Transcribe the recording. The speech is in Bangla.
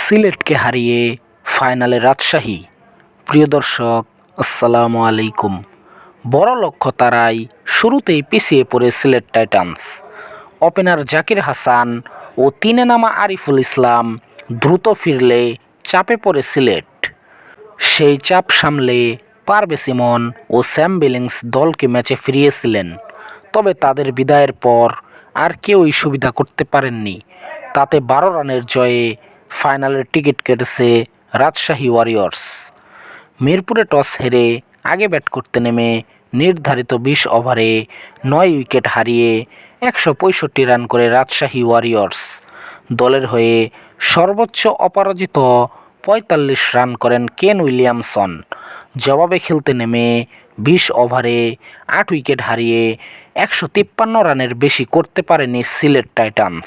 সিলেটকে হারিয়ে ফাইনালে রাজশাহী। প্রিয় দর্শক, আসসালামু আলাইকুম। বড় লক্ষ্য তারাই শুরুতেই পিছিয়ে পড়ে সিলেট টাইটান্স। ওপেনার জাকির হাসান ও তিনে নামা আরিফুল ইসলাম দ্রুত ফিরলে চাপে পড়ে সিলেট। সেই চাপ সামলে পারভেজ ইমন ও স্যাম বিলিংস দলকে ম্যাচে ফিরিয়েছিলেন, তবে তাদের বিদায়ের পর আর কেউই সুবিধা করতে পারেননি। তাতে 12 রানের জয়ে ফাইনালের টিকিট কেটেছে রাজশাহী ওয়ারিয়র্স। মিরপুরে টস হেরে আগে ব্যাট করতে নেমে নির্ধারিত 20 ওভারে 9 উইকেট হারিয়ে 165 রান করে রাজশাহী ওয়ারিয়র্স দলের হয়ে সর্বোচ্চ অপরাজিত 45 রান করেন কেন উইলিয়ামসন। জবাবে খেলতে নেমে 20 ওভারে 8 উইকেট হারিয়ে 153 রানের বেশি করতে পারেনি সিলেট টাইটান্স।